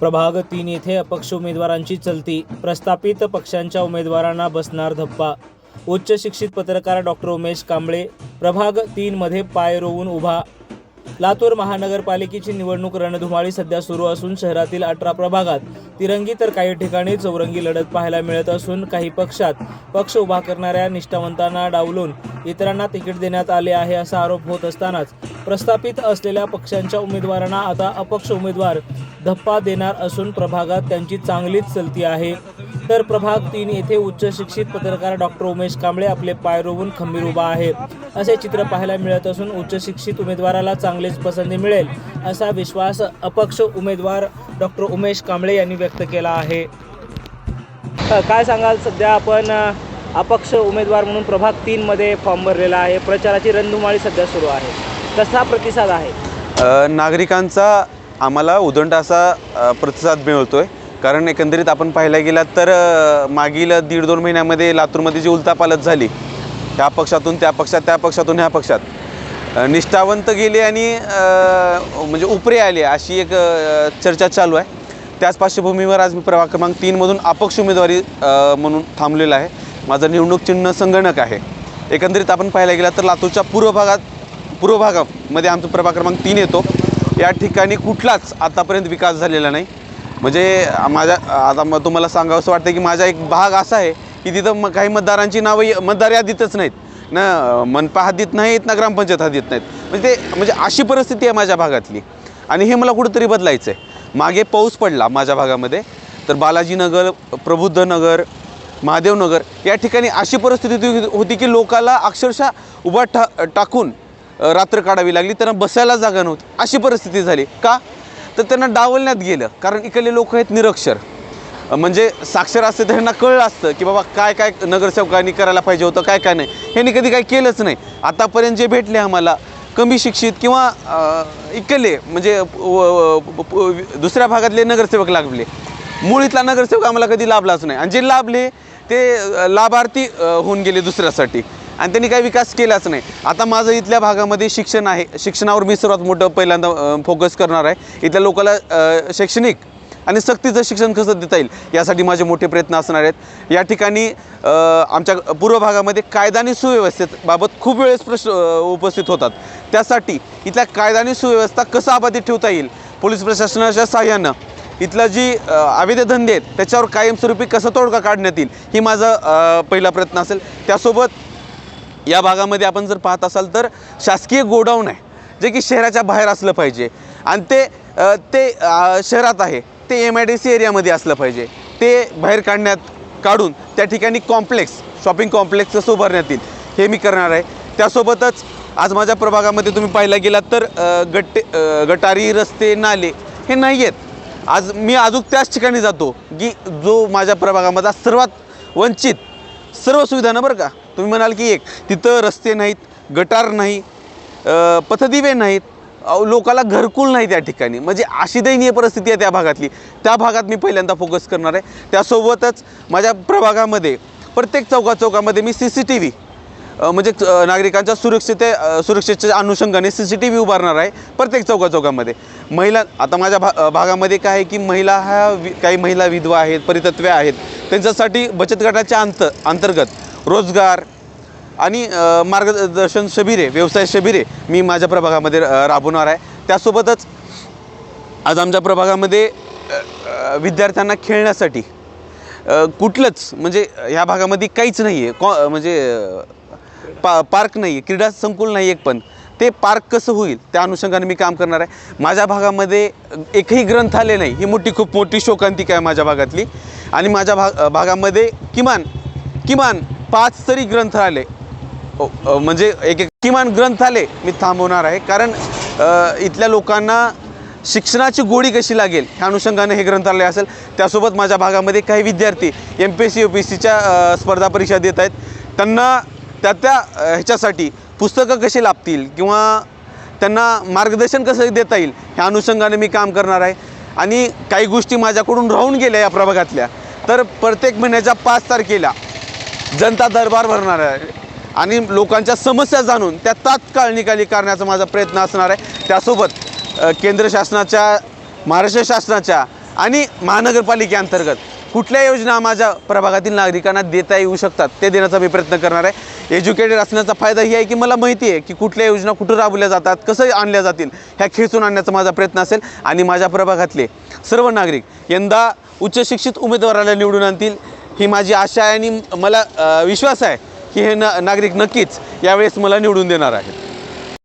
प्रभाग 3 येथे अपक्ष उमेदवारांची चलती, प्रस्थापित पक्षांच्या उमेदवारांना बसणार धप्पा। उच्च शिक्षित पत्रकार डॉक्टर उमेश कांबळे प्रभाग 3 मध्ये पाय रोवून उभा। लातूर महानगरपालिकेची निवडणूक रणधुमाळी सध्या सुरू असून शहरातील 18 प्रभागात तिरंगी तर काही ठिकाणी चौरंगी लढत पाहायला मिळत असून काही पक्षात पक्ष उभा करणाऱ्या निष्ठावंतांना डावलून इतरांना तिकीट देण्यात आले आहे असा आरोप होत असतानाच प्रस्थापित असलेल्या पक्षांच्या उमेदवारांना आता अपक्ष उमेदवार धप्पा देणार असून प्रभागात त्यांची चांगलीच चलती आहे। तर प्रभाग 3 येथे उच्च शिक्षित पत्रकार डॉक्टर उमेश कांबळे आपले पाय रोवून खंबीर उभा आहे असे चित्र पाहायला मिळत असून उच्च शिक्षित उमेदवाराला चांगलीच पसंती मिळेल असा विश्वास अपक्ष उमेदवार डॉक्टर उमेश कांबळे यांनी व्यक्त केला आहे। काय सांगाल, सध्या आपण अपक्ष उमेदवार म्हणून प्रभाग 3 मध्ये फॉर्म भरलेला आहे, प्रचाराची रणधुमाळी सध्या सुरू आहे, कसा प्रतिसाद आहे? नागरिकांचा आम्हाला उदंड असा प्रतिसाद मिळतोय। कारण एकंदरीत आपण पाहायला गेलात तर मागील 1.5-2 महिन्यामध्ये लातूरमध्ये जी उलथापालथ झाली, ह्या पक्षातून त्या पक्षात, त्या पक्षातून ह्या पक्षात निष्ठावंत गेले आणि म्हणजे उपरे आले अशी एक चर्चा चालू आहे। त्याच पार्श्वभूमीवर आज मी प्रभाग क्रमांक 3 मधून अपक्ष उमेदवारी म्हणून थांबलेला आहे। माझं निवडणूक चिन्ह संगणक आहे। एकंदरीत आपण पाहायला गेलात तर लातूरच्या पूर्व भागामध्ये आमचा प्रभाग क्रमांक 3 येतो। या ठिकाणी कुठलाच आतापर्यंत विकास झालेला नाही। म्हणजे आता तुम्हाला सांगावंसं वाटतं की माझा एक भाग असा आहे की तिथं काही मतदारांची नावं मतदार यादीतच नाहीत, ना मनपा हद्दीत नाहीत, ना ग्रामपंचायत हद्दीत नाहीत। म्हणजे अशी परिस्थिती आहे माझ्या भागातली आणि हे मला कुठंतरी बदलायचं आहे। मागे पाऊस पडला माझ्या भागामध्ये, तर बालाजीनगर, प्रबुद्धनगर, महादेवनगर या ठिकाणी अशी परिस्थिती होती की लोकाला अक्षरशः उभा टाकून रात्र काढावी लागली, त्यांना बसायला जागा नव्हती, अशी परिस्थिती झाली। का तर त्यांना डावलण्यात गेलं, कारण इकडले लोक आहेत निरक्षर, म्हणजे साक्षर असते तर ह्यांना कळलं असतं की बाबा काय काय नगरसेवकांनी करायला पाहिजे होतं, काय काय नाही, ह्यांनी कधी काही केलंच नाही। आतापर्यंत जे भेटले आम्हाला कमी शिक्षित किंवा इकडले म्हणजे दुसऱ्या भागातले नगरसेवक लाभले, मूळ इथला नगरसेवक आम्हाला कधी लाभलाच नाही, आणि जे लाभले ते लाभार्थी होऊन गेले दुसऱ्यासाठी, आणि त्यांनी काही विकास केलाच नाही। आता माझं इथल्या भागामध्ये शिक्षण आहे, शिक्षणावर मी सर्वात मोठं पहिल्यांदा फोकस करणार आहे। इथल्या लोकांना शैक्षणिक आणि सक्तीचं शिक्षण कसं देता येईल यासाठी माझे मोठे प्रयत्न असणार आहेत। या ठिकाणी आमच्या पूर्व भागामध्ये कायदा आणि सुव्यवस्थेबाबत खूप वेळेस प्रश्न उपस्थित होतात। त्यासाठी इथल्या कायदा आणि सुव्यवस्था कसं अबाधित ठेवता येईल, पोलीस प्रशासनाच्या सहाय्यानं इथलं जी अवैध धंदे आहेत त्याच्यावर कायमस्वरूपी कसं तोडगा काढण्यात येईल ही माझा पहिला प्रयत्न असेल। त्यासोबत या भागामध्ये आपण जर पाहत असाल तर शासकीय गोडाऊन आहे जे की शहराच्या बाहेर असलं पाहिजे, आणि ते शहरात आहे ते MIDC एरियामध्ये असलं पाहिजे, ते बाहेर काढून त्या ठिकाणी शॉपिंग कॉम्प्लेक्स कसं उभारण्यात येईल हे मी करणार आहे। त्यासोबतच आज माझ्या प्रभागामध्ये तुम्ही पाहायला गेलात तर गटारी, रस्ते, नाले हे नाही आहेत। आज मी अजून त्याच ठिकाणी जातो की जो माझ्या प्रभागामध्ये सर्वात वंचित सर्व सुविधा ना, बरं का, तुम्ही म्हणाल की तिथं रस्ते नाहीत, गटार नाही, पथदिवे नाहीत, लोकाला घरकुल नाही त्या ठिकाणी, म्हणजे अशी दयनीय परिस्थिती आहे त्या भागातली। त्या भागात मी पहिल्यांदा फोकस करणार आहे। त्यासोबतच माझ्या प्रभागामध्ये प्रत्येक चौकामध्ये मी CCTV म्हणजे नागरिकांच्या सुरक्षेच्या अनुषंगाने CCTV उभारणार आहे प्रत्येक चौकामध्ये। महिला, आता माझ्या भागामध्ये काय आहे की काही महिला विधवा आहेत, परितत्वे आहेत, त्यांच्यासाठी बचत गटाच्या अंतर्गत रोजगार आणि मार्गदर्शन शिबिरे, व्यवसाय शिबिरे मी माझ्या प्रभागामध्ये राबवणार आहे। त्यासोबतच आज आमच्या प्रभागामध्ये विद्यार्थ्यांना खेळण्यासाठी कुठलंच म्हणजे ह्या भागामध्ये काहीच नाही आहे, म्हणजे पार्क नाही आहे, क्रीडा संकुल नाही एक, पण ते पार्क कसं होईल त्या अनुषंगाने मी काम करणार आहे। माझ्या भागामध्ये एकही ग्रंथालय नाही, ही खूप मोठी शोकांतिका आहे माझ्या भागातली, आणि माझ्या भागामध्ये किमान 5 तरी ग्रंथालय, म्हणजे किमान ग्रंथालय मी थांबवणार आहे। कारण इथल्या लोकांना शिक्षणाची गोडी कशी लागेल ह्या अनुषंगाने हे ग्रंथालय असेल। त्यासोबत माझ्या भागामध्ये काही विद्यार्थी MPSC UPSCच्या स्पर्धा परीक्षा देत आहेत, त्यांना त्या ह्याच्यासाठी पुस्तकं कशी लाभतील किंवा त्यांना मार्गदर्शन कसं देता येईल ह्या अनुषंगाने मी काम करणार आहे। आणि काही गोष्टी माझ्याकडून राहून गेल्या या प्रभागातल्या, तर प्रत्येक महिन्याच्या 5 तारखेला जनता दरबार भरणार आहे आणि लोकांच्या समस्या जाणून त्या तात्काळ निकाली करण्याचा माझा प्रयत्न असणार आहे। त्यासोबत केंद्र शासनाच्या, महाराष्ट्र शासनाच्या आणि महानगरपालिकेअंतर्गत कुठल्या योजना माझ्या प्रभागातील नागरिकांना देता येऊ शकतात ते देण्याचा मी प्रयत्न करणार आहे. एज्युकेटेड असण्याचा फायदा ही आहे की मला माहिती आहे की कुठल्या योजना कुठं राबवल्या जातात, कसं आणल्या जातील, ह्या खेचून आणण्याचा माझा प्रयत्न असेल. आणि माझ्या प्रभागातले सर्व नागरिक यंदा उच्च शिक्षित उमेदवाराला निवडून आणतील ही माझी आशा आहे आणि मला विश्वास आहे की हे नागरिक नक्कीच यावेळेस मला निवडून देणार आहेत.